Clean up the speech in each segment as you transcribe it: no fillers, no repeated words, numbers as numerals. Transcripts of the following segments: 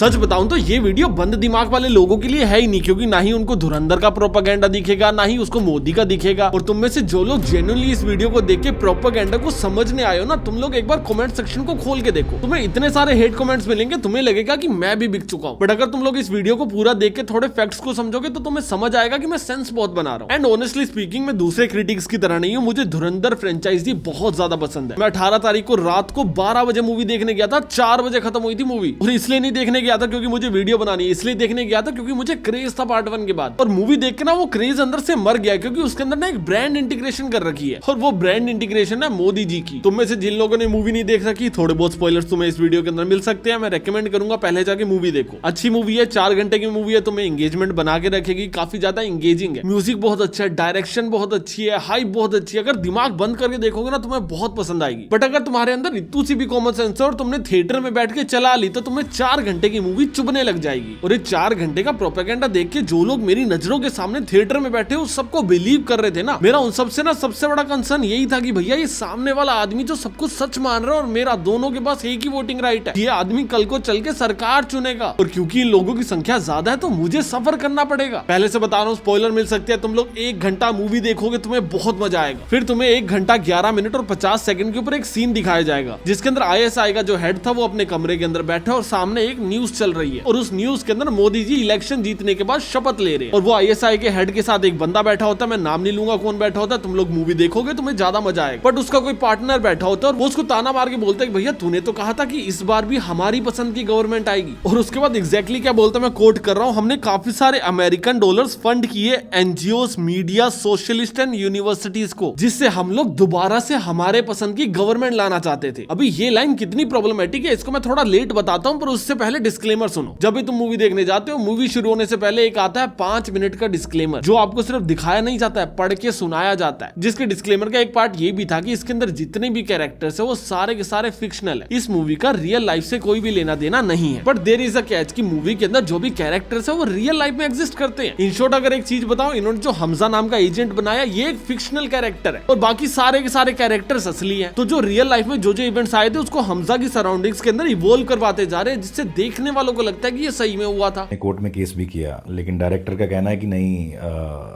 सच बताऊं तो ये वीडियो बंद दिमाग वाले लोगों के लिए है ही नहीं, क्योंकि ना ही उनको धुरंधर का प्रोपेगेंडा दिखेगा, ना ही उसको मोदी का दिखेगा। और तुम में से जो लोग जेन्युइनली इस वीडियो को देख के प्रोपेगेंडा को समझने आए हो ना, तुम लोग एक बार कमेंट सेक्शन को खोल के देखो, तुम्हें इतने सारे हेट कमेंट्स मिलेंगे, तुम्हें लगेगा कि मैं भी बिक चुका हूं। बट अगर तुम लोग इस वीडियो को पूरा देख के थोड़े फैक्ट्स को समझोगे तो तुम्हें समझ आएगा कि मैं सेंस बहुत बना रहा हूं। एंड ऑनेस्टली स्पीकिंग, मैं दूसरे क्रिटिक्स की तरह नहीं हूं, मुझे धुरंधर फ्रेंचाइजी बहुत ज्यादा पसंद है। मैं 18 तारीख को रात को 12 बजे मूवी देखने गया था, 4 बजे खत्म हुई थी मूवी। और इसलिए नहीं देखने गया था क्योंकि मुझे वीडियो बनानी है, इसलिए देखने गया था क्योंकि मुझे क्रेज था पार्ट 1 के बाद। और मूवी देख के ना वो क्रेज अंदर से मर गया, क्योंकि उसके अंदर ना एक ब्रांड इंटीग्रेशन कर रखी है, और वो ब्रांड इंटीग्रेशन है मोदी जी की। तुम में से जिन लोगों ने मूवी नहीं देख रखी, थोड़े बहुत स्पॉयलर्स तुम्हें इस वीडियो के अंदर मिल सकते हैं। मैं रेकमेंड करूंगा पहले जाके मूवी देखो, अच्छी मूवी है, 4 घंटे की मूवी है, तुम्हें एंगेजमेंट बना के रखेगी, काफी ज्यादा एंगेजिंग है, म्यूजिक बहुत अच्छा है, डायरेक्शन बहुत अच्छी है, हाइप बहुत अच्छी है। अगर दिमाग बंद करके देखोगे ना तुम्हें बहुत पसंद आएगी। बट अगर तुम्हारे अंदर इतनी सी भी कॉमन सेंस है और तुमने थिएटर में बैठ के चला ली, तो तुम्हें 4 घंटे की मूवी चुभने लग जाएगी। और ये 4 घंटे का प्रोपेगेंडा देख के जो लोग मेरी नजरों के सामने थिएटर में बैठे उस सबको बिलीव कर रहे थे ना, मेरा उन सबसे ना सबसे बड़ा कंसर्न यही था कि भैया ये सामने वाला आदमी जो सब कुछ सच मान रहा है और मेरा दोनों के पास एक ही वोटिंग राइट है, ये आदमी कल को चल के सरकार चुनेगा, और क्योंकि इन लोगों की संख्या ज्यादा है तो मुझे सफर करना पड़ेगा। पहले से बता रहा हूँ, स्पॉइलर मिल सकते हैं। तुम लोग 1 घंटा मूवी देखोगे, तुम्हें बहुत मजा आएगा। फिर तुम्हें 1 घंटा 11 मिनट और 50 सेकंड के ऊपर एक सीन दिखाया जाएगा जिसके अंदर ISI का जो हेड था वो अपने कमरे के अंदर बैठा और सामने एक न्यूज चल रही है, और उस न्यूज के अंदर मोदी जी इलेक्शन जीतने के बाद शपथ ले रहे हैं, और वो ISI के हेड के साथ एक बंदा बैठा होता है, मैं नाम नहीं लूंगा कौन बैठा होता है, तुम लोग मूवी देखोगे तुम्हें ज्यादा मजा आएगा। बट उसका कोई पार्टनर बैठा होता है और वो उसको ताना मार के बोलता है कि भैया तूने तो कहा था कि इस बार भी हमारी पसंद की गवर्नमेंट आएगी। और उसके बाद एग्जैक्टली क्या बोलता है, मैं कोट कर रहा हूं, हमने काफी सारे अमेरिकन डॉलर्स फंड किए NGOs, media, socialist and universities को, जिससे हम लोग दोबारा से हमारे पसंद की गवर्नमेंट लाना चाहते थे। अभी ये लाइन कितनी प्रॉब्लमेटिक है इसको मैं थोड़ा लेट बताता हूं, पर उससे पहले डिस्क्लेमर सुनो। जब भी तुम मूवी देखने जाते हो, मूवी शुरू होने से पहले एक आता है 5 मिनट का डिस्क्लेमर, जो आपको सिर्फ दिखाया नहीं जाता है, पढ़ के सुनाया जाता है। जिसके डिस्क्लेमर का एक पार्ट ये भी था कि इसके अंदर जितने भी कैरेक्टर्स है वो सारे के सारे फिक्शनल है, इस मूवी का रियल लाइफ से कोई भी लेना देना नहीं है। But there is a catch कि मूवी के अंदर जो भी कैरेक्टर्स है वो रियल लाइफ में एग्जिस्ट करते हैं। इन शॉर्ट अगर एक चीज बताओ, इन्होंने जो हमजा नाम का एजेंट बनाया ये एक फिक्शनल कैरेक्टर है और बाकी सारे के सारे कैरेक्टर्स असली हैं। तो जो रियल लाइफ में जो इवेंट्स आए थे उसको हमजा की सराउंडिंग्स के अंदर इवॉल्व करवाते जा रहे हैं, जिससे देखने वालों को लगता है कि ये सही में हुआ था। कोर्ट में केस भी किया, लेकिन डायरेक्टर का कहना है कि नहीं,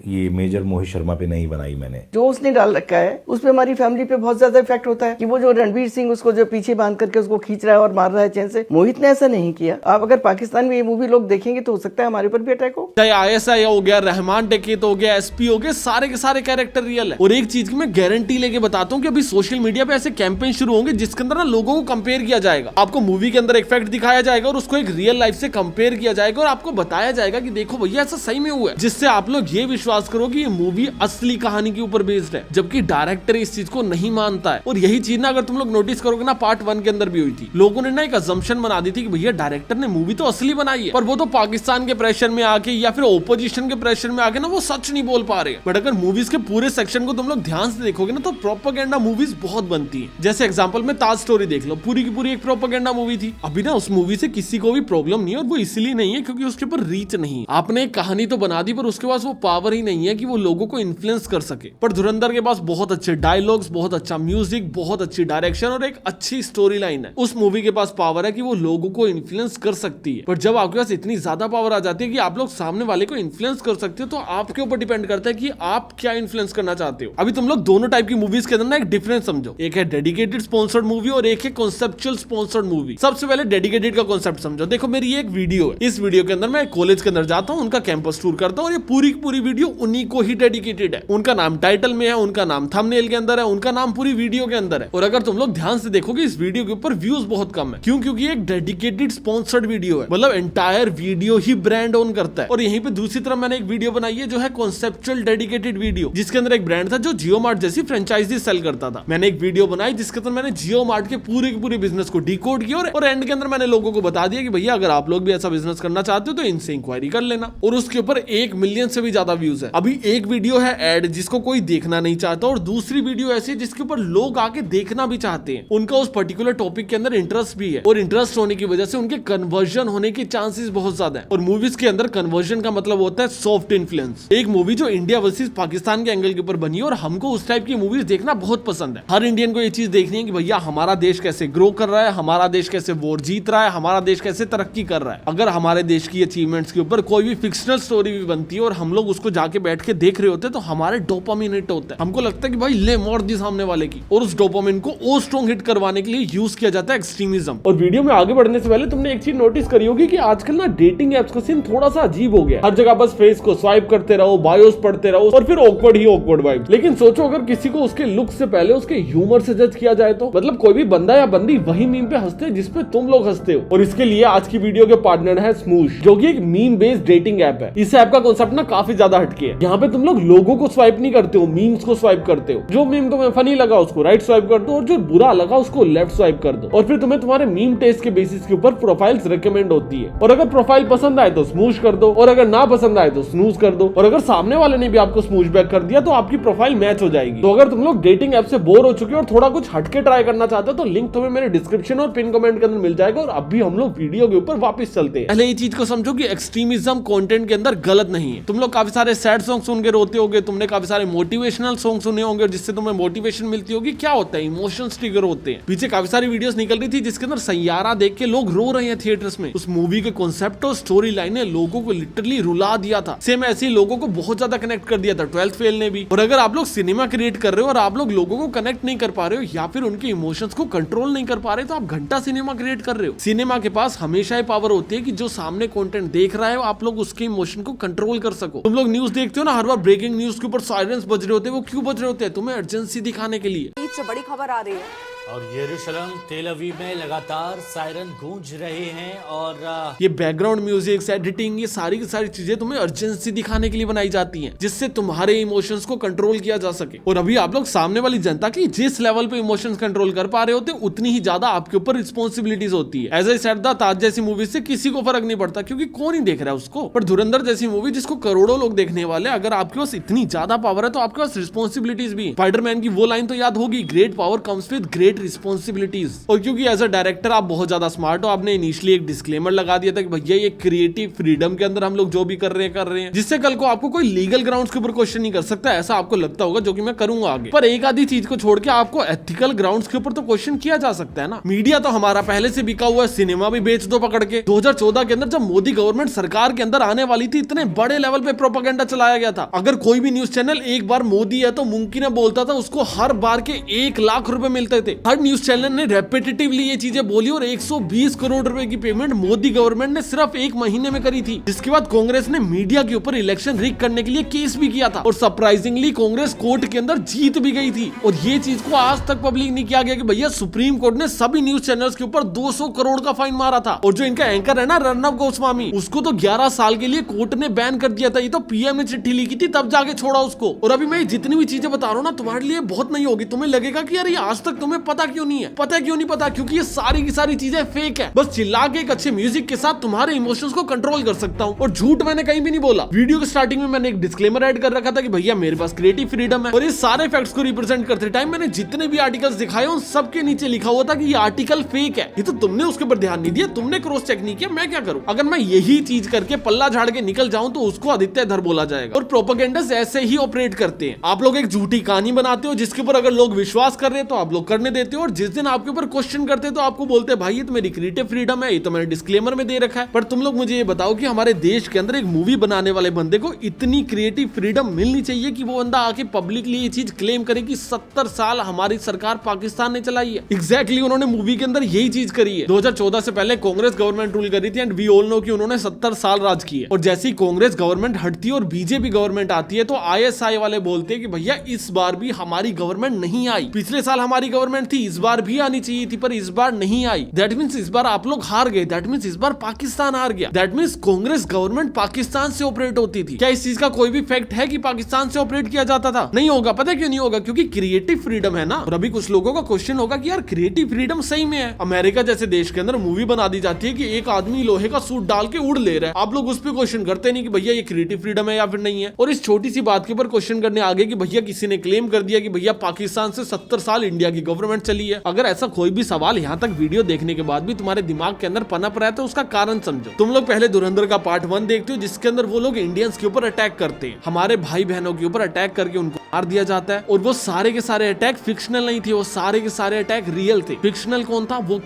ये मेजर मोहित शर्मा पे नहीं बनाई मैंने। जो उसने डाल रखा है उस पे हमारी फैमिली पे बहुत ज्यादा इफेक्ट होता है कि वो जो रणवीर सिंह उसको जो पीछे बांध करके उसको खींच रहा है और मार रहा है चैन से, मोहित ने ऐसा नहीं किया। आप अगर पाकिस्तान में ये मूवी लोग देखेंगे तो हो सकता है हमारे ऊपर भी अटैक हो। चाहे ISI हो गया, रहमान टेकेत हो गया, SP हो गया, सारे के सारे कैरेक्टर रियल है। और एक चीज की मैं गारंटी लेके बताता हूँ कि अभी सोशल मीडिया पे ऐसे कैंपेन शुरू होंगे जिसके अंदर ना लोगों को कंपेयर किया जाएगा। आपको मूवी के अंदर एक फैक्ट दिखाया जाएगा और उसको एक रियल लाइफ से कंपेयर किया जाएगा और आपको बताया जाएगा कि देखो भैया ऐसा सही में हुआ है, जिससे आप लोग ये विश्वास करो कि ये मूवी असली कहानी के ऊपर बेस्ड है, जबकि डायरेक्टर इस चीज को नहीं मानता है। और यही चीज ना अगर तुम लोग नोटिस करोगे ना, पार्ट 1 के अंदर भी हुई थी। लोगों ने ना एक अजम्पशन बना दी थी कि भैया डायरेक्टर ने मूवी तो असली बनाई है, पर वो तो पाकिस्तान के प्रेशर में आके या फिर ओपोजिशन के प्रेशर में आके ना वो सच नहीं बोल पा रहे। बट अगर मूवीज के पूरे सेक्शन को तुम लोग ध्यान से देखोगे ना तो प्रोपेगेंडा मूवीज बहुत बनती है। जैसे एग्जांपल में ताज स्टोरी देख लो, पूरी की पूरी एक प्रोपेगेंडा मूवी थी। अभी ना उस मूवी से किसी को भी प्रॉब्लम नहीं है, और वो इसलिए नहीं है क्योंकि उसके ऊपर रीच नहीं है। आपने एक कहानी तो बना दी पर उसके पास वो पावर ही नहीं है कि वो लोगों को इन्फ्लुएंस कर सके। पर धुरंधर के पास बहुत अच्छे डायलॉग्स, बहुत अच्छा म्यूजिक, बहुत अच्छी डायरेक्शन और एक अच्छी स्टोरी लाइन है। उस मूवी के पास पावर है कि वो लोगों को इन्फ्लुएंस कर सकती है। पर जब आपके पास इतनी ज्यादा पावर आ जाती है कि आप लोग सामने वाले को इन्फ्लुएंस कर सकते हो, तो आपके ऊपर डिपेंड करता है कि आप क्या इन्फ्लुएंस करना चाहते हो। अभी तुम लोग दोनों टाइप की मूवीज के अंदर ना एक डिफरेंस समझो, एक है डेडिकेटेड स्पॉन्सर्ड मूवी और एक है कॉन्सेप्चुअल स्पॉन्सर्ड मूवी। सबसे पहले डेडिकेटेड का कॉन्सेप्ट समझो। देखो मेरी एक वीडियो है, इस वीडियो के अंदर मैं कॉलेज के अंदर जाता हूँ, उनका कैंपस टूर करता हूँ और ये पूरी की पूरी वीडियो उन्हीं को ही डेडिकेटेड है। उनका नाम टाइटल में है, उनका नाम थंबनेल के अंदर है, उनका नाम पूरी वीडियो के अंदर है। और अगर तुम लोग ध्यान से देखोगे इस वीडियो के ऊपर व्यूज बहुत कम है। क्यों? क्योंकि एक डेडिकेटेड स्पॉन्सर्ड वीडियो है, मतलब एंटायर वीडियो ही ब्रांड ओन करता है। और यहीं पे दूसरी तरफ मैंने एक वीडियो बनाई है जो है कॉन्सेप्चुअल डेडिकेटेड वीडियो, जिसके अंदर एक ब्रांड था जो जियो मार्ट जैसी फ्रेंचाइजी सेल करता था। मैंने एक वीडियो बनाई जिसके अंदर मैंने जियो मार्ट के पूरे बिजनेस को डिकोड किया और एंड के अंदर मैंने लोगों को बता दिया कि भैया अगर आप लोग भी ऐसा बिजनेस करना चाहते हो तो इनसे इंक्वायरी कर लेना। और उसके ऊपर 1 मिलियन से भी ज्यादा व्यूज है। अभी एक वीडियो है एड जिसको कोई देखना नहीं चाहता, और दूसरी वीडियो ऐसी है जिसके ऊपर लोग आके देखना भी चाहते हैं, उनका उस पर्टिकुलर टॉपिक के अंदर इंटरेस्ट भी है, और इंटरेस्ट होने की वजह से उनके कन्वर्जन होने के चांसेस बहुत ज्यादा है। और मूवीज के अंदर कन्वर्जन का मतलब होता है सॉफ्ट इन्फ्लुएंस। एक मूवी जो इंडिया वर्सेस पाकिस्तान के एंगल के ऊपर बनी है, और हमको उस टाइप की मूवीज देखना बहुत पसंद है। हर इंडियन को ये चीज देखनी है कि भैया हमारा देश कैसे ग्रो कर रहा है, हमारा देश कैसे वॉर जीत रहा है, हमारा देश कैसे कैसे तरक्की कर रहा है। अगर हमारे देश की अचीवमेंट्स के ऊपर कोई भी फिक्शनल स्टोरी भी बनती है और हम लोग उसको जाके बैठ के देख रहे होते हैं तो हमारे डोपामिन हिट होता है। हमको लगता है कि भाई ले मोड़ दी सामने वाले की, और उस डोपामिन को और स्ट्रॉन्ग हिट करवाने के लिए यूज किया जाता है एक्सट्रीमिज्म। और वीडियो में आगे बढ़ने से पहले तुमने एक चीज नोटिस करी होगी कि आजकल ना डेटिंग एप्स का सीन थोड़ा सा अजीब हो गया। हर जगह बस फेस को स्वाइप करते रहो, बायोस पढ़ते रहो और फिर ऑकवर्ड ही ऑकवर्ड वाइब। लेकिन सोचो अगर किसी को उसके लुक से पहले उसके ह्यूमर से जज किया जाए तो, मतलब कोई भी बंदा या बंदी वही मीम पे हंसते हैं जिसपे तुम लोग हंसते हो। और इसके लिए आज की वीडियो के पार्टनर है स्मूश, जो कि एक मीम बेस्ड डेटिंग ऐप है। इस ऐप का कांसेप्ट ना काफी ज्यादा हटके है। यहाँ पे तुम लोग लोगों को स्वाइप नहीं करते हो, मीम्स को स्वाइप करते हो। जो मीम तुम्हें फनी लगा उसको राइट स्वाइप कर दो और जो बुरा लगा उसको लेफ्ट स्वाइप कर दो, और फिर तुम्हें तुम्हारे मीम टेस्ट के बेसिस के ऊपर प्रोफाइल्स रिकमेंड होती है। और अगर प्रोफाइल पसंद आए तो स्मूश कर दो, और अगर ना पसंद आए तो स्नूज कर दो, और अगर सामने वाले ने भी आपको स्मूश बैक कर दिया तो आपकी प्रोफाइल मैच हो जाएगी। तो अगर तुम लोग डेटिंग ऐप से बोर हो चुके हो और थोड़ा कुछ हटके ट्राई करना चाहते हो तो लिंक तुम्हें मेरे डिस्क्रिप्शन और पिन कमेंट के अंदर मिल जाएगा। और अभी हम लोग वीडियो के ऊपर वापस चलते हैं। पहले ये चीज को समझो कि एक्सट्रीमिज्म कंटेंट के अंदर गलत नहीं है। तुम लोग काफी सारे सैड सॉन्ग सुन के रोते होगे, तुमने काफी सारे मोटिवेशनल सॉन्ग सुने होंगे जिससे तुम्हें मोटिवेशन मिलती होगी। क्या होता है, इमोशंस ट्रिगर होते हैं। पीछे काफी सारी वीडियोस निकल रही थी जिसके अंदर सैयारा देख के लोग रो रहे हैं थिएटर्स में। उस मूवी के कॉन्सेप्ट और स्टोरी लाइन ने लोगों को लिटरली रुला दिया था। सेम ऐसे ही लोगों को बहुत ज्यादा कनेक्ट कर दिया था 12th फेल ने भी। और अगर आप लोग सिनेमा क्रिएट कर रहे हो और आप लोग लोगों को कनेक्ट नहीं कर पा रहे हो या फिर उनके इमोशंस को कंट्रोल नहीं कर पा रहे तो आप घंटा सिनेमा क्रिएट कर रहे हो। सिनेमा के पास हमेशा ही पावर होती है कि जो सामने कंटेंट देख रहा है आप लोग उसके इमोशन को कंट्रोल कर सको। तुम लोग न्यूज देखते हो ना, हर बार ब्रेकिंग न्यूज के ऊपर साइरेंस बज रहे होते हैं। वो क्यों बज रहे होते हैं? तुम्हें अर्जेंसी दिखाने के लिए। बड़ी खबर आ रही है और यरूशलेम तेल अवीव में लगातार सायरन गूंज रहे हैं और ये बैकग्राउंड म्यूजिक, एडिटिंग, ये सारी की सारी चीजें तुम्हें अर्जेंसी दिखाने के लिए बनाई जाती हैं जिससे तुम्हारे इमोशंस को कंट्रोल किया जा सके। और अभी आप लोग सामने वाली जनता की जिस लेवल पे इमोशंस कंट्रोल कर पा रहे होते उतनी ही ज्यादा आपके ऊपर रिस्पॉन्सिबिलिटीज होती है। एज आई सेड द ताज जैसी मूवी से किसी को फर्क नहीं पड़ता क्योंकि कौन ही देख रहा है उसको। पर धुरंधर जैसी मूवी जिसको करोड़ों लोग देखने वाले, अगर आपके पास इतनी ज्यादा पावर है तो आपके पास रिस्पॉन्सिबिलिटीज भी। स्पाइडरमैन की वो लाइन तो याद होगी, great power comes with great responsibilities. और क्योंकि एज अ डायरेक्टर आप बहुत ज्यादा स्मार्ट हो, आपने इनिशियली एक डिस्क्लेमर लगा दिया था कि भैया ये क्रिएटिव फ्रीडम के अंदर हम लोग जो भी कर रहे हैं जिससे कल को आपको कोई लीगल ग्राउंड्स के ऊपर क्वेश्चन नहीं कर सकता। ऐसा आपको लगता होगा, जो कि मैं करूंगा आगे। पर एक आधी चीज को छोड़ के आपको एथिकल ग्राउंड्स के ऊपर तो क्वेश्चन किया जा सकता है ना। मीडिया तो हमारा पहले से बिका हुआ है, सिनेमा भी बेच दो पकड़ के। 2014 के अंदर जब मोदी गवर्नमेंट सरकार के अंदर आने वाली थी, इतने बड़े लेवल पे प्रोपेगेंडा चलाया गया था। अगर कोई भी न्यूज चैनल एक बार मोदी है तो मुमकिन है बोलता था, उसको हर बार के 1 लाख रुपए मिलते थे। हर न्यूज चैनल ने रेपिटेटिवली ये चीजें बोली और 120 करोड़ रुपए की पेमेंट मोदी गवर्नमेंट ने सिर्फ 1 महीने में करी थी। जिसके बाद कांग्रेस ने मीडिया के ऊपर इलेक्शन रिग करने के लिए केस भी किया था और सरप्राइजिंगली कांग्रेस कोर्ट के अंदर जीत भी गई थी। और ये चीज को आज तक पब्लिक नहीं किया गया कि भैया सुप्रीम कोर्ट ने सभी न्यूज चैनल्स के ऊपर 200 करोड़ का फाइन मारा था। और जो इनका एंकर है ना अर्नब गोस्वामी, उसको तो 11 साल के लिए कोर्ट ने बैन कर दिया था। ये तो पीएम ने चिट्ठी लिखी थी तब जाके छोड़ा उसको। और अभी मैं जितनी भी चीजें बता रहा हूँ ना, तुम्हारे लिए बहुत नहीं होगी। तुम्हें लगेगा कि यार ये आज तक तुम्हें पता क्यों नहीं है। पता क्यों नहीं पता? क्योंकि ये सारी की सारी चीजें फेक है। बस चिल्ला के एक अच्छे म्यूजिक के साथ तुम्हारे इमोशंस को कंट्रोल कर सकता हूँ। और झूठ मैंने कहीं भी नहीं बोला। वीडियो के स्टार्टिंग में मैंने एक डिस्क्लेमर ऐड कर रखा था कि भैया मेरे पास क्रिएटिव फ्रीडम है। और ये सारे फैक्ट्स को रिप्रेजेंट करते टाइम मैंने जितने भी आर्टिकल्स दिखाए उन सबके नीचे लिखा हुआ था कि ये आर्टिकल फेक है। ये तो तुमने उसके ऊपर ध्यान नहीं दिया, तुमने क्रॉस चेक नहीं किया। मैं क्या करूं? अगर मैं यही चीज करके पल्ला झाड़ के निकल जाऊं तो उसको आदित्य धर बोला जाएगा। और प्रोपेगेंडास ऐसे ही ऑपरेट करते हैं। आप लोग एक झूठी कहानी बनाते हो जिसके ऊपर अगर लोग विश्वास कर रहे हैं तो आप लोग करने देते हो, और जिस दिन आपके ऊपर क्वेश्चन करते हैं तो आपको बोलते हैं भाई ये तो मेरी क्रिएटिव फ्रीडम है, ये तो मैंने डिस्क्लेमर में दे रखा है। पर तुम लोग मुझे ये बताओ कि हमारे देश के अंदर एक मूवी बनाने वाले बंदे को इतनी क्रिएटिव फ्रीडम मिलनी चाहिए कि वो बंदा आके पब्लिकली ये चीज क्लेम करे कि 70 साल हमारी सरकार पाकिस्तान ने चलाई है। एग्जैक्टली उन्होंने मूवी के अंदर यही चीज करी है। 2014 से पहले कांग्रेस गवर्नमेंट रूल कर रही थी एंड वी ऑल नो कि उन्होंने 70 साल राज किए। और जैसे ही कांग्रेस गवर्नमेंट हटती है और बीजेपी गवर्नमेंट आती है तो आईएसआई वाले बोलते हैं कि भैया इस बार भी हमारी गवर्नमेंट नहीं आई। पिछले साल हमारी गवर्नमेंट थी, इस बार भी आनी चाहिए थी पर इस बार नहीं आई। दैट मींस इस बार आप लोग हार गए। दैट मींस इस बार पाकिस्तान हार गया। That means Congress government Pakistan से ऑपरेट होती थी। क्या इस चीज का कोई भी फैक्ट है कि पाकिस्तान से ऑपरेट किया जाता था? नहीं होगा। पता है क्यों नहीं होगा? क्योंकि क्रिएटिव फ्रीडम है ना। और अभी कुछ लोगों का क्वेश्चन होगा कि यार क्रिएटिव फ्रीडम सही में है। अमेरिका जैसे देश के अंदर मूवी बना दी जाती है कि एक आदमी लोहे का सूट डाल के उड़ ले रहा है। आप लोग उस पर क्वेश्चन करते नहीं कि भैया ये क्रिएटिव फ्रीडम है या फिर नहीं है। और इस छोटी सी बात के ऊपर क्वेश्चन करने आगे कि भैया किसी ने क्लेम कर दिया कि भैया पाकिस्तान से 70 साल इंडिया की गवर्नमेंट चली है। अगर ऐसा कोई भी सवाल यहाँ तक वीडियो देखने के बाद भी तुम्हारे दिमाग के अंदर पनप रहा है तो उसका कारण समझो। तुम लोग पहले धुरंधर का पार्ट 1 देखते हो जिसके अंदर वो लोग इंडियंस के ऊपर अटैक करते हैं, हमारे भाई बहनों के ऊपर अटैक करके उनको मार दिया जाता है। और वो सारे के सारे अटैक फिक्शनल नहीं थे, वो सारे के सारे अटैक रियल थे। फिक्शनल कौन था? वो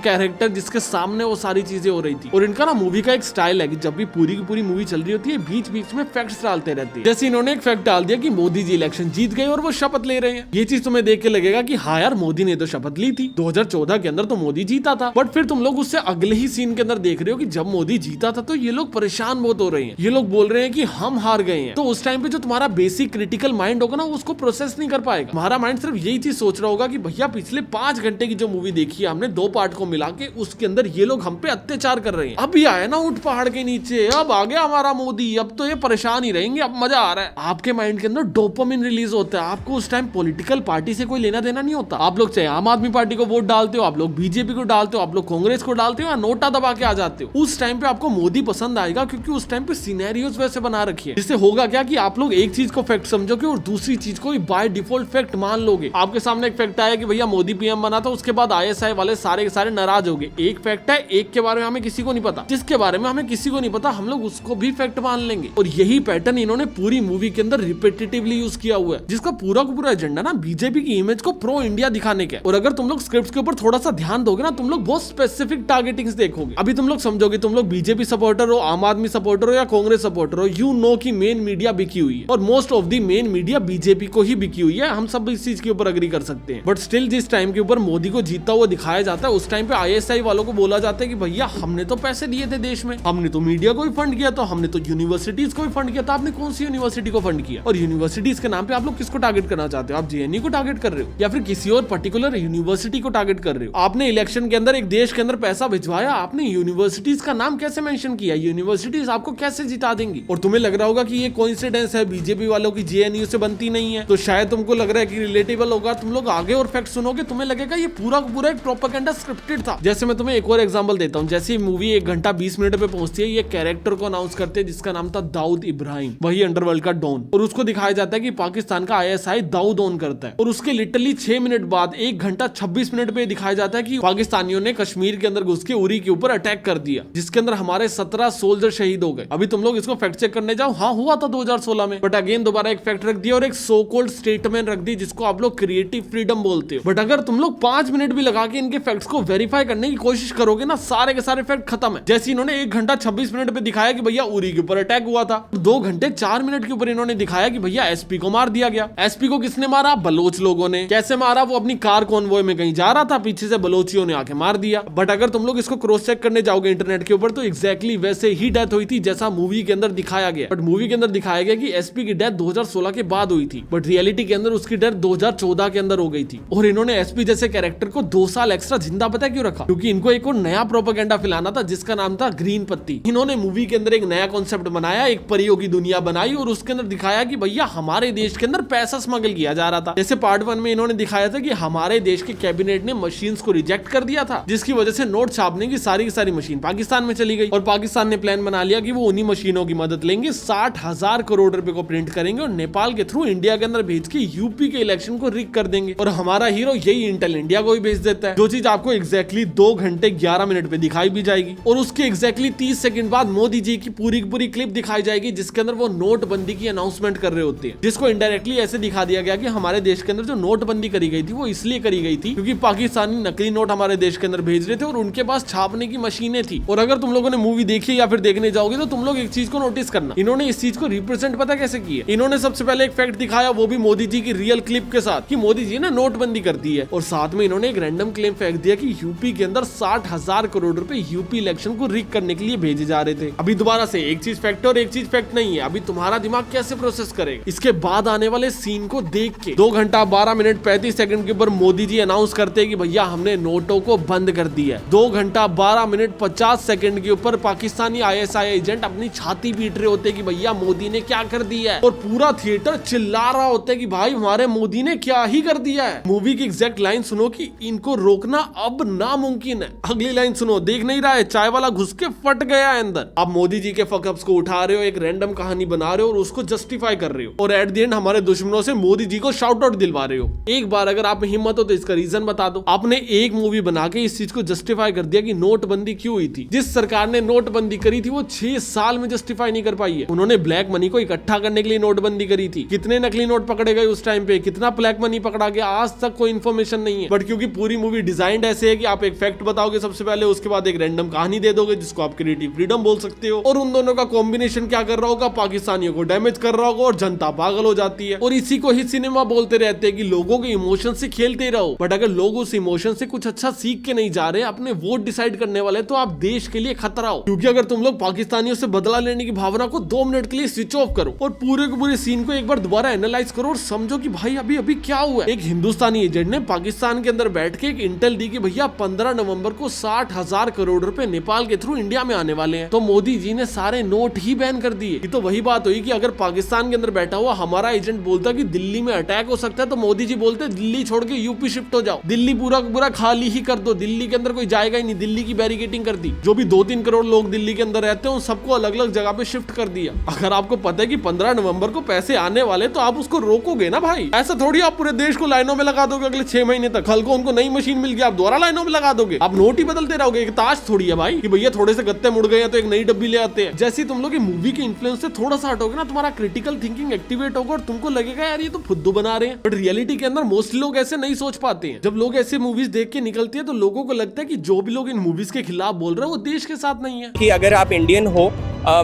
कैरेक्टर जिसके सामने वो सारी चीजें हो रही थी। और इनका ना मूवी का एक स्टाइल है कि जब भी पूरी की पूरी मूवी चल रही होती है, बीच बीच में फैक्ट्स डालते रहते हैं। जैसे इन्होंने एक फैक्ट डाल दिया कि मोदी जी इलेक्शन जीत गए और वो शपथ ले रहे हैं। ये चीज तुम्हें देख के लगेगा कि हाँ यार, मोदी ने तो शपथ ली थी, 2014 के अंदर तो मोदी जीता था। बट फिर तुम लोग उससे अगले ही सीन के अंदर देख रहे हो कि जब मोदी जीता था तो ये लोग परेशान बहुत हो रहे हैं। ये लोग बोल रहे हैं कि हम हार गए हैं। तो उस टाइम पे जो तुम्हारा बेसिक क्रिटिकल माइंड होगा ना, उसको प्रोसेस नहीं कर पाएगा। तुम्हारा माइंड सिर्फ यही चीज सोच रहा होगा कि भैया पिछले 5 घंटे की जो मूवी देखी है हमने, 2 पार्ट को मिला के, उसके अंदर ये लोग हम पे अत्याचार कर रहे हैं। अब ये आया ना ऊंट पहाड़ के नीचे, अब आ गया हमारा मोदी, अब तो ये परेशान ही रहेंगे, अब मजा आ रहा है। आपके माइंड के अंदर डोपामिन रिलीज होता है। आपको उस टाइम पॉलिटिकल पार्टी से कोई लेना देना नहीं होता। आप लोग चाहे आम आदमी पार्टी को वोट डालते हो, आप लोग बीजेपी को डालते हो, आप लोग कांग्रेस को डालते हो, या नोटा दबा के आ जाते हो। उस टाइम पे आपको मोदी पसंद आएगा क्योंकि उस टाइम पे सिनेरियोस वैसे बना रखी है। जिससे होगा क्या कि आप लोग एक चीज को फैक्ट समझोगे और दूसरी चीज को बाय डिफॉल्ट फैक्ट मान लोगे। आपके सामने एक फैक्ट आया कि भैया मोदी पीएम बना था, उसके बाद आईएसआई वाले सारे के सारे नाराज हो गए। एक फैक्ट है, एक के बारे में हमें किसी को नहीं पता, जिसके बारे में हमें किसी को नहीं पता, हम लोग उसको भी फैक्ट मान लेंगे। और यही पैटर्न इन्होंने पूरी मूवी के अंदर रिपीटेटिवली यूज किया हुआ है, जिसका पूरा का पूरा एजेंडा ना बीजेपी की इमेज को प्रो इंडिया दिखाने का। और अगर तुम लोग स्क्रिप्ट के ऊपर थोड़ा सा ध्यान दोगे ना, तुम लोग बहुत स्पेसिफिक टारगेटिंग्स देखोगे। अभी तुम लोग समझोगे, तुम लोग बीजेपी सपोर्टर हो, आम आदमी सपोर्टर हो या कांग्रेस सपोर्टर हो, यू नो कि मेन मीडिया बिकी हुई है और most of the main media BJP को ही बिकी हुई है। हम सब इस चीज के ऊपर अग्री कर सकते हैं। बट स्टिल जिस टाइम के ऊपर मोदी को जीतता हुआ दिखाया जाता है, उस टाइम पे आईएसआई वालों को बोला जाता है कि भैया हमने तो पैसे दिए थे देश में, हमने तो मीडिया को भी फंड किया, तो हमने तो यूनिवर्सिटीज को भी फंड किया। तो आपने कौन सी यूनिवर्सिटी को फंड किया? और यूनिवर्सिटीज के नाम पे आप लोग किसको टारगेट करना चाहते हो? आप जेएनयू को टारगेट कर रहे हो या फिर किसी और पर्टिकुलर यूनिवर्सिटी को टारगेट कर रहे हो? आपने इलेक्शन के अंदर एक देश के अंदर पैसा भिजवाया, आपने यूनिवर्सिटीज का नाम कैसे मेंशन किया? यूनिवर्सिटीज आपको कैसे जिता देंगी? और तुम्हें लग रहा होगा कि ये कोइंसिडेंस है, बीजेपी वालों की जेएनयू से बनती नहीं है, तो शायद तुमको लग रहा है कि रिलेटेबल होगा। तुम लोग आगे और फैक्ट सुनोगे, तुम्हें लगेगा ये पूरा का पूरा एक प्रोपेगेंडा स्क्रिप्टेड था। जैसे मैं तुम्हें एक और एग्जांपल देता हूँ। जैसे मूवी 1 घंटा 20 मिनट पे पहुंचती है, ये कैरेक्टर को अनाउंस करते हैं जिसका नाम था दाऊद इब्राहिम, वही अंडरवर्ल्ड का डॉन। और उसको दिखाया जाता है कि पाकिस्तान का आईएसआई दाऊद ऑन करता है। और उसके लिटरली 6 मिनट बाद 1 घंटा 26 मिनट पे दिखाया जाता है कि पाकिस्तानियों ने कश्मीर के अंदर घुस के उरी के ऊपर अटैक कर दिया, जिसके अंदर हमारे 17 सोल्जर शहीद हो गए। अभी तुम लोग इसको फैक्ट चेक करने जाओ, हाँ हुआ था 2016 में, बट अगेन दोबारा एक फैक्ट रख दिया और एक सो कॉल्ड स्टेटमेंट रख दी जिसको आप लोग क्रिएटिव फ्रीडम बोलते हो। बट अगर तुम लोग 5 मिनट भी लगा के इनके फैक्ट्स को वेरीफाई करने की कोशिश करोगे ना, सारे के सारे फैक्ट खत्म है। जैसे इन्होंने 1 घंटा 26 मिनट पे दिखाया कि भैया उरी के ऊपर अटैक हुआ था, 2 घंटे 4 मिनट के ऊपर इन्होंने दिखाया कि भैया एसपी को मार दिया गया। एसपी को किसने मारा? बलोच लोगों ने। कैसे मारा? वो अपनी कार कॉन्वॉय में कहीं जा रहा था, पीछे से बलोचियों ने आके मार दिया। बट अगर तुम लोग इसको क्रॉस चेक करने जाओगे इंटरनेट के ऊपर, तो एग्जैक्टली वैसे ही डेथ हुई थी जैसा मूवी के अंदर दिखाया गया। बट मूवी के अंदर दिखाया गया कि एसपी की डेथ 2016 के बाद हुई थी, बट रियलिटी के अंदर उसकी डेथ 2014 के अंदर हो गई थी। और इन्होंने एसपी जैसे कैरेक्टर को 2 साल एक्स्ट्रा जिंदा पता क्यों रखा? क्योंकि इनको एक और नया प्रोपेगेंडा फैलाना था जिसका नाम था ग्रीन पत्ती। इन्होंने मूवी के अंदर एक नया कॉन्सेप्ट बनाया, एक परियों की दुनिया बनाई और उसके अंदर दिखाया कि भैया हमारे देश के अंदर पैसा स्मगल किया जा रहा था। जैसे पार्ट 1 में इन्होंने दिखाया था कि हमारे देश के कैबिनेट ने मशीन्स को रिजेक्ट कर दिया था, जिसकी वजह से नोट छापने की सारी मशीन पाकिस्तान में चली गई। और पाकिस्तान ने प्लान बना लिया कि वो उन्हीं मशीनों की मदद लेंगे, 60,000 करोड़ रुपए को प्रिंट करेंगे और नेपाल के थ्रू इंडिया के अंदर भेज के यूपी के इलेक्शन को रिग कर देंगे। और हमारा हीरो यही इंटेल इंडिया को ही भेज देता है, जो चीज आपको एग्जैक्टली 2 घंटे 11 मिनट पे दिखाई भी जाएगी। और उसके एग्जैक्टली 30 सेकंड बाद मोदी जी की पूरी क्लिप दिखाई जाएगी, जिसके अंदर वो नोटबंदी की अनाउंसमेंट कर रहे होते हैं, जिसको इनडायरेक्टली ऐसे दिखा दिया गया कि हमारे देश के अंदर जो नोटबंदी करी गई थी वो इसलिए करी गई थी क्योंकि पाकिस्तानी नकली नोट हमारे देश के अंदर भेज रहे थे और उनके पास छापने की मशीनें थी। और अगर तुम लोगों ने मूवी देखी या फिर देखने जाओगे तो तुम लोग एक चीज को नोटिस करना, इन्होंने इस चीज को रिप्रेजेंट पता कैसे किया? इन्होंने सबसे पहले एक फैक्ट दिखाया, वो भी मोदी जी की रियल क्लिप के साथ, कि मोदी जी ने नोटबंदी कर दी है। और साथ में इन्होंने एक रैंडम क्लेम फेंक दिया कि यूपी के अंदर 60,000 करोड़ रुपए यूपी इलेक्शन को रिग करने के लिए भेजे जा रहे थे। अभी दोबारा से एक चीज फैक्ट और एक चीज फैक्ट नहीं है। अभी तुम्हारा दिमाग कैसे प्रोसेस करेगा? इसके बाद आने वाले सीन को देख के 2 घंटा 12 मिनट 35 सेकंड के ऊपर मोदी जी अनाउंस करते हैं कि भैया हमने नोटों को बंद कर दिया है। 2 घंटा 12 मिनट 50 सेकंड के ऊपर पाकिस्तानी आईएसआई एजेंट अपनी छाती पीट रहे होते हैं कि भैया मोदी ने क्या कर दिया है, और पूरा थिएटर चिल्ला रहा होता है कि भाई हमारे मोदी ने क्या ही कर दिया है। मूवी की एग्जैक्ट लाइन सुनो कि इनको रोकना अब नामुमकिन है। अगली लाइन सुनो, देख नहीं रहा है चाय वाला घुस के फट गया है अंदर। आप मोदी जी के फकअप्स को उठा रहे हो, एक रैंडम कहानी बना रहे हो और उसको जस्टिफाई कर रहे हो, और एट द एंड हमारे दुश्मनों से मोदी जी को शाउट आउट दिलवा रहे हो। एक बार अगर आप में हिम्मत हो तो इसका रीजन बता दो। आपने एक मूवी बना के इस चीज को जस्टिफाई कर दिया कि नोटबंदी क्यों हुई थी। जिस सरकार ने नोटबंदी करी थी वो 6 साल में जस्टिफाई नहीं कर पाई है। उन्होंने ब्लैक मनी को इकट्ठा करने के लिए नोटबंदी करी थी, कितने नकली नोट पकड़े गए उस टाइम पे, कितना ब्लैक मनी पकड़ा गया, आज तक कोई इन्फॉर्मेशन नहीं है। बट क्योंकि पूरी मूवी डिजाइंड ऐसे है कि आप एक फैक्ट बताओगे सबसे पहले, उसके बाद एक रैंडम कहानी दे दोगे जिसको आप क्रिएटिव फ्रीडम बोल सकते हो, और उन दोनों का कॉम्बिनेशन क्या कर रहा होगा, पाकिस्तानियों को डैमेज कर रहा होगा और जनता पागल हो जाती है। और इसी को ही सिनेमा बोलते रहते हैं कि लोगों के इमोशन से खेलते रहो। बट अगर लोग उस इमोशन से कुछ अच्छा सीख के नहीं जा रहे, अपने वोट डिसाइड करने वाले, तो आप देश के लिए खतरा हो। क्योंकि अगर तुम लोग पाकिस्तानियों से बदला लेने की भावना को 2 मिनट के लिए स्विच ऑफ करो और पूरे के पूरे सीन को एक बार दोबारा एनालाइज करो और समझो कि भाई अभी अभी क्या हुआ। एक हिंदुस्तानी एजेंट ने पाकिस्तान के अंदर बैठ के एक इंटेल दी कि भैया 15 नवंबर को 60,000 करोड़ रुपए नेपाल के थ्रू इंडिया में आने वाले हैं, तो मोदी जी ने सारे नोट ही बैन कर दिए। ये तो वही बात हुई कि अगर पाकिस्तान के अंदर बैठा हुआ हमारा एजेंट बोलता कि दिल्ली में अटैक हो सकता है, तो मोदी जी बोलते दिल्ली छोड़ के यूपी शिफ्ट हो जाओ, दिल्ली पूरा पूरा खाली ही कर दो, दिल्ली के अंदर कोई जाएगा ही नहीं, दिल्ली की बैरिकेटिंग कर दी। जो भी 2-3 करोड़ लोग दिल्ली के अंदर रहते हैं उन सबको अलग अलग जगह पे शिफ्ट कर दिया। अगर आपको पता है कि 15 नवंबर को पैसे आने वाले, तो आप उसको रोकोगे ना भाई। ऐसा थोड़ी आप पूरे देश को लाइनों में लगा दोगे अगले 6 महीने तक। कल को उनको नई मशीन मिल गई, आप दोबारा लाइनों में लगा दोगे, आप नोट ही बदलते रहोगे। एक ताश थोड़ी है भाई कि भैया थोड़े से गत्ते मुड़ गए तो एक नई डब्बी ले आते हैं। जैसे तुम लोग मूवी के इन्फ्लुएंस से थोड़ा सा हटोगे ना, तुम्हारा क्रिटिकल थिंकिंग एक्टिवेट होगा और तुमको लगेगा यार ये तो फुद्दू बना रहे हैं। बट रियलिटी के अंदर मोस्टली लोग ऐसे नहीं सोच पाते हैं। जब लोग ऐसे मूवीज देख के निकलते हैं तो लोगों को लगता है कि जो भी लोग इन मूवीज के खिलाफ बोल रहे हैं वो देश के साथ नहीं है। कि अगर आप इंडियन हो,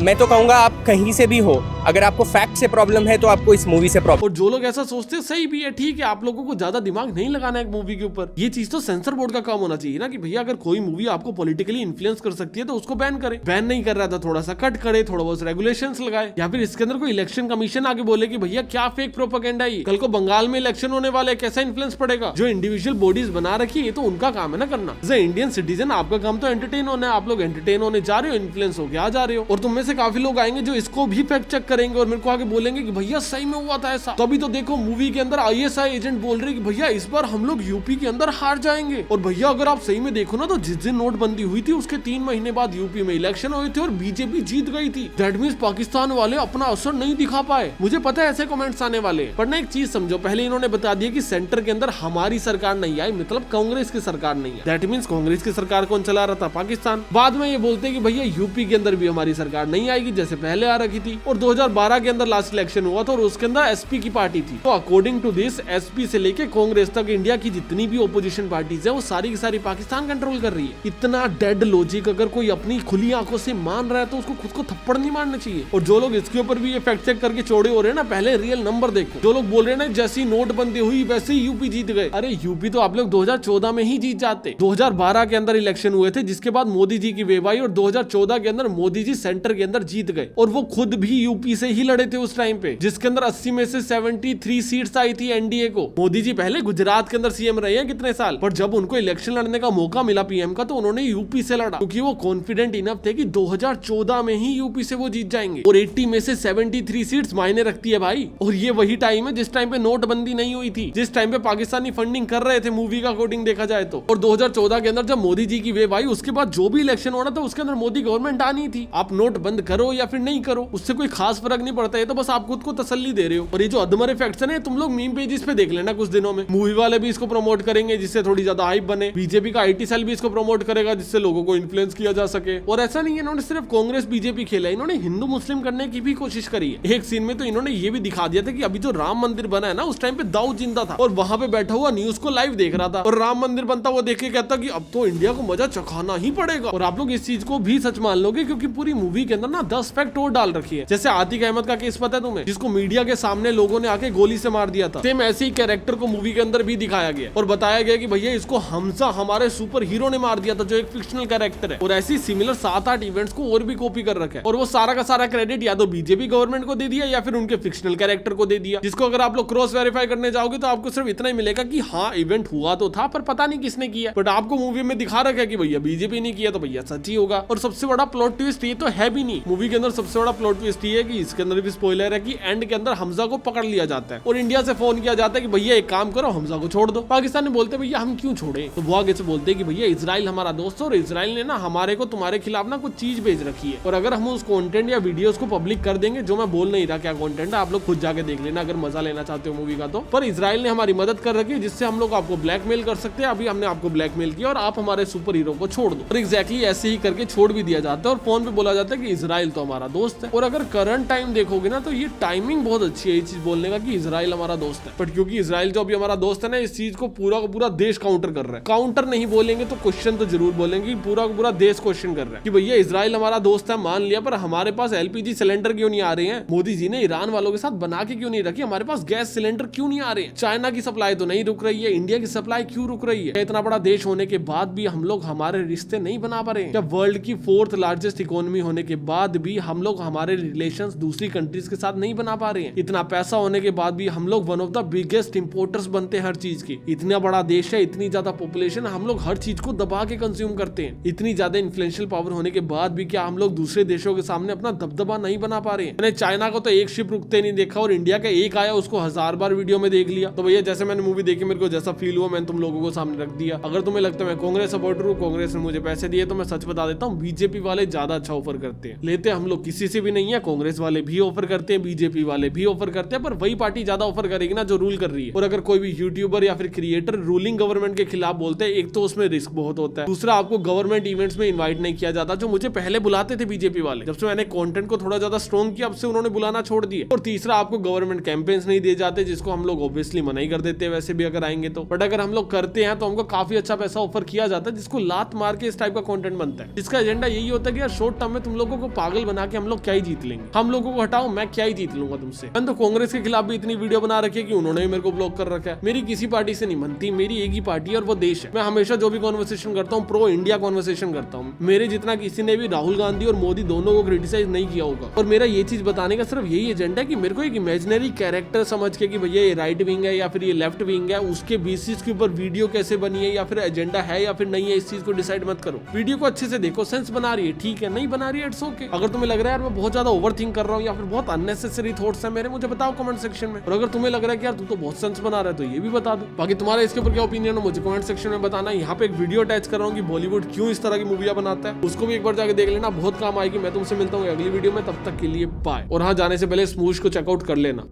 मैं तो कहूंगा आप कहीं से भी हो, अगर आपको फैक्ट से प्रॉब्लम है तो आपको इस मूवी से प्रॉब्लम। और जो लोग ऐसा सोचते हैं सही भी है, ठीक है, आप लोगों को ज्यादा दिमाग नहीं लगाना है एक मूवी के ऊपर। ये चीज तो सेंसर बोर्ड का काम होना चाहिए ना कि भैया अगर कोई मूवी आपको पॉलिटिकली इन्फ्लुएंस कर सकती है तो उसको बैन करे। बैन नहीं कर रहा था, थोड़ा सा कट करे, थोड़ा बहुत रेगुलेशंस लगाए, या फिर इसके अंदर कोई इलेक्शन कमीशन आगे बोले कि भैया क्या फेक प्रोपेगेंडा है, कल को बंगाल में इलेक्शन होने वाले, कैसा इन्फ्लुएंस पड़ेगा। जो इंडिविजुअल बॉडीज बना रखी है तो उनका काम है ना करना। एज इंडियन सिटीजन आपका काम तो एंटरटेन होना है, आप लोग एंटरटेन होने जा रहे हो, इन्फ्लुएंस हो आ जा रहे हो। और तुम में से काफी लोग आएंगे जो इसको भी फैक्ट चेक करेंगे और मेरे को आगे बोलेंगे कि भैया सही में हुआ था ऐसा। तभी तो देखो मूवी के अंदर ISI एजेंट बोल रहे कि भैया इस बार हम लोग यूपी के अंदर हार जाएंगे। और भैया अगर आप सही में देखो ना तो जिस दिन नोटबंदी हुई थी उसके 3 महीने बाद यूपी में इलेक्शन हुए थे और बीजेपी जीत गई थी। दैट मींस पाकिस्तान वाले अपना असर नहीं दिखा पाए। मुझे पता है ऐसे कमेंट्स आने वाले, पर ना एक चीज समझो, पहले इन्होंने बता दिया कि सेंटर के अंदर हमारी सरकार नहीं आई, मतलब कांग्रेस की सरकार नहीं है। दैट मींस कांग्रेस की सरकार कौन चला रहा था? पाकिस्तान। बाद में ये बोलते कि भैया यूपी के अंदर भी हमारी सरकार नहीं आएगी जैसे पहले आ रखी थी। और 2012 के अंदर लास्ट इलेक्शन हुआ था और उसके अंदर एसपी की पार्टी थी। तो अकॉर्डिंग टू दिस एसपी से लेके कांग्रेस तक इंडिया की जितनी भी ओपोजिशन पार्टीज है वो सारी की सारी पाकिस्तान कंट्रोल कर रही है। इतना डेड लॉजिक अगर कोई अपनी खुली आंखों से मान रहा है तो उसको खुद को थप्पड़ नहीं मारना चाहिए। और जो लोग इसके ऊपर भी ये फैक्ट चेक करके चौड़े हो रहे हैं ना, पहले रियल नंबर देखो। जो लोग बोल रहे हैं ना जैसी नोटबंदी हुई वैसे ही यूपी जीत गए, अरे यूपी तो आप लोग 2014 में ही जीत जाते। 2012 के अंदर इलेक्शन हुए थे जिसके बाद मोदी जी की वेव आई और 2014 के अंदर मोदी जी सेंटर के अंदर जीत गए और वो खुद भी यूपी से ही लड़े थे उस टाइम पे, जिसके अंदर 80 में से 73 सीट्स आई थी एनडीए को। मोदी जी पहले गुजरात के अंदर सीएम रहे हैं कितने साल, पर जब उनको इलेक्शन लड़ने का मौका मिला पीएम का तो उन्होंने यूपी से लड़ा क्योंकि वो कॉन्फिडेंट इनफ थे कि 2014 में ही यूपी से वो जीत जाएंगे। और 80 में से 73 सीट्स मायने रखती है भाई। और ये वही टाइम है जिस टाइम पे नोटबंदी नहीं हुई थी, जिस टाइम पे पाकिस्तानी फंडिंग कर रहे थे मूवी का अकॉर्डिंग देखा जाए तो। और 2014 के अंदर जब मोदी जी की वेव आई उसके बाद जो भी इलेक्शन होना था उसके अंदर मोदी गवर्नमेंट आनी थी। आप नोट बंद करो या फिर नहीं करो उससे कोई खास फर्क नहीं पड़ता है, तो बस आप खुद को तसल्ली दे रहे हो। और ये जो अधमरे फैक्ट्स है तुम लोग मीम पेजेस पे देख लेना कुछ दिनों में, मूवी वाले भी इसको प्रमोट करेंगे जिससे थोड़ी ज्यादा हाइप बने, बीजेपी का आईटी सेल भी इसको प्रमोट करेगा जिससे लोगों को इन्फ्लुएंस किया जा सके। और ऐसा नहीं है इन्होंने सिर्फ कांग्रेस बीजेपी खेला, इन्होंने हिंदू मुस्लिम करने की भी कोशिश करी है। एक सीन में तो इन्होंने ये भी दिखा दिया था कि अभी जो राम मंदिर बना है ना उस टाइम पे दाऊद जिंदा था और वहां पे बैठा हुआ न्यूज को लाइव देख रहा था और राम मंदिर बनता हुआ देख के कहता कि अब तो इंडिया को मजा चखाना ही पड़ेगा। और आप लोग इस चीज को भी सच मान लोगे क्योंकि पूरी मूवी के अंदर ना 10 फैक्ट और डाल रखी है। जैसे आतिक अहमद का केस पता है तुम्हें, जिसको मीडिया के सामने लोगों ने आके गोली से मार दिया था, सेम ऐसे ही कैरेक्टर को मूवी के अंदर भी दिखाया गया और बताया गया कि भैया इसको हमजा हमारे सुपर हीरो ने मार दिया था जो एक फिक्शनल कैरेक्टर है। और ऐसी सिमिलर 7-8 इवेंट्स को और भी कॉपी कर रखा है और वो सारा का सारा क्रेडिट या तो बीजेपी गवर्नमेंट को दे दिया या फिर उनके फिक्शनल कैरेक्टर को दे दिया, जिसको अगर आप लोग क्रॉस वेरीफाई करने जाओगे तो आपको सिर्फ इतना ही मिलेगा कि हाँ इवेंट हुआ तो था पर पता नहीं किसने किया। बट आपको मूवी में दिखा रखा है कि भैया बीजेपी ने किया तो भैया सच ही होगा। और सबसे बड़ा प्लॉट ट्विस्ट ये तो है भी नहीं, मूवी के अंदर सबसे बड़ा प्लॉट ट्विस्ट ये है कि इसके अंदर भी स्पॉइलर है कि एंड के अंदर हमजा को पकड़ लिया जाता है और इंडिया से फोन किया जाता है कि भैया एक काम करो हमजा को छोड़ दो। पाकिस्तान ने बोलते भैया हम क्यों छोड़े, तो वो आगे से बोलते हैं कि भैया इजराइल हमारा दोस्त है और इजराइल ने ना हमारे को तुम्हारे खिलाफ ना कुछ चीज भेज रखी है और अगर हम उस कंटेंट या वीडियोस को पब्लिक कर देंगे, जो मैं बोल नहीं रहा क्या कंटेंट है, आप लोग खुद जाके देख लेना अगर मजा लेना चाहते हो मूवी का तो। पर इजराइल ने हमारी मदद कर रखी है जिससे हम लोग आपको ब्लैकमेल कर सकते हैं। अभी हमने आपको ब्लैकमेल किया और आप हमारे सुपर हीरो को छोड़ दो। और एग्जैक्टली ऐसे ही करके छोड़ भी दिया जाता है और फोन पे बोला जाता है कि इजराइल तो हमारा दोस्त है। और अगर करंट टाइम देखोगे ना तो ये टाइमिंग बहुत अच्छी है ये चीज बोलने का कि इजराइल हमारा दोस्त है। बट क्योंकि इजराइल जो अभी हमारा दोस्त है ना, इस चीज को पूरा का पूरा देश काउंटर कर रहा है। काउंटर नहीं बोलेंगे तो क्वेश्चन तो जरूर बोलेंगे, पूरा का पूरा देश क्वेश्चन कर रहा है कि भैया इजराइल हमारा दोस्त है, मान लिया, पर हमारे पास एलपीजी सिलेंडर क्यों नहीं आ रहे हैं? मोदी जी ने ईरान वालों के साथ बना के क्यों नहीं रखी? हमारे पास गैस सिलेंडर क्यों नहीं आ रहे हैं? चाइना की सप्लाई तो नहीं रुक रही है, इंडिया की सप्लाई क्यों रुक रही है? इतना बड़ा देश होने के बाद भी हम लोग हमारे रिश्ते नहीं बना पा रहे हैं? क्या वर्ल्ड की 4th लार्जेस्ट इकोनॉमी होने के बाद भी हम लोग हमारे रिलेशंस दूसरी कंट्रीज के साथ नहीं बना पा रहे हैं? इतना पैसा होने के बाद भी हम लोग one of the biggest importers बनते हैं हर चीज की। इतना बड़ा देश है, इतनी ज्यादा पॉपुलेशन, हम लोग हर चीज को दबा के कंज्यूम करते हैं। इतनी ज्यादा इन्फ्लुएंशियल पावर होने के बाद भी क्या हम लोग दूसरे देशों के सामने अपना दबदबा नहीं बना पा रहे हैं? मैंने चाइना को तो एक शिप रुकते नहीं देखा और इंडिया का एक आया उसको 1000 बार वीडियो में देख लिया। तो भैया जैसे मैंने मूवी देखी, मेरे को जैसा फील हुआ मैंने तुम लोगों को सामने रख दिया। अगर तुम्हें लगता है मैं कांग्रेस सपोर्टर हूँ, कांग्रेस ने मुझे पैसे दिए, तो मैं सच बता देता हूँ, बीजेपी वाले ज्यादा अच्छा ऑफर करते हैं। लेते हम लोग किसी से भी नहीं है, कांग्रेस वाले भी ऑफर करते हैं, बीजेपी वाले भी ऑफर करते हैं, पर वही पार्टी ज्यादा ऑफर करेगी ना जो रूल कर रही है। और अगर कोई भी यूट्यूबर या फिर क्रिएटर रूलिंग गवर्नमेंट के खिलाफ बोलते हैं, एक तो उसमें रिस्क बहुत होता है, दूसरा आपको गवर्नमेंट इवेंट्स में इन्वाइट नहीं किया जाता, जो मुझे पहले बुलाते थे बीजेपी वाले। जब से मैंने कंटेंट को थोड़ा ज्यादा स्ट्रॉन्ग किया, अब से उन्होंने बुलाना छोड़ दिया। और तीसरा आपको गवर्नमेंट कैंपेन्स नहीं दिए जाते, जिसको हम लोग ऑब्वियसली मना ही कर देते हैं वैसे भी अगर आएंगे तो। बट अगर हम लोग करते हैं तो हमको काफी अच्छा पैसा ऑफर किया जाता है, जिसको लात मार के इस टाइप का कंटेंट बनता है। इसका एजेंडा यही होता है कि यार शॉर्ट टर्म में तुम लोगों को पागल बना के हम लोग क्या ही जीत लेंगे, हम लोगों को हटाओ मैं क्या ही जीत लूंगा तुमसे। मैंने तो कांग्रेस के खिलाफ भी इतनी वीडियो बना रखी है कि उन्होंने भी मेरे को ब्लॉक कर रखा है। मेरी किसी पार्टी से नहीं बनती, मेरी एक ही पार्टी है और वो देश है। मैं हमेशा जो भी कॉन्वर्सेशन करता हूँ प्रो इंडिया कॉन्वर्सेशन करता हूँ। मेरे जितना किसी ने भी राहुल गांधी और मोदी दोनों को क्रिटिसाइज नहीं किया होगा। और मेरा ये चीज बताने का सिर्फ यही एजेंडा है कि मेरे को एक इमेजिनरी कैरेक्टर समझ के कि भैया ये राइट विंग है या फिर ये लेफ्ट विंग है, उसके बेसिस के ऊपर वीडियो कैसे बनी है या फिर एजेंडा है या फिर नहीं है, इस चीज को डिसाइड मत करो। वीडियो को अच्छे से देखो, सेंस बना रही है ठीक है, नहीं बना रही है इट्स ओके। अगर तुम्हें लग रहा है यार मैं बहुत ज्यादा ओवर थिंक कर रहा हूँ या फिर बहुत अननेसेसरी थॉट्स है मेरे, मुझे बताओ कमेंट सेक्शन में। और अगर तुम्हें लग रहा है कि यार तू तो बहुत सेंस बना रहा है तो ये भी बता दो। बाकी तुम्हारा इसके ऊपर क्या ओपिनियन है मुझे कमेंट सेक्शन में बताना। यहाँ पे एक वीडियो अटैच कर रहा हूँ कि बॉलीवुड क्यों इस तरह की मूवियां बनाता है, उसको भी एक बार जाके देख लेना, बहुत काम आएगी। मैं तुमसे मिलता हूँ अगली वीडियो में, तब तक के लिए बाय। और हाँ, जाने से पहले स्मूश को चेकआउट कर लेना।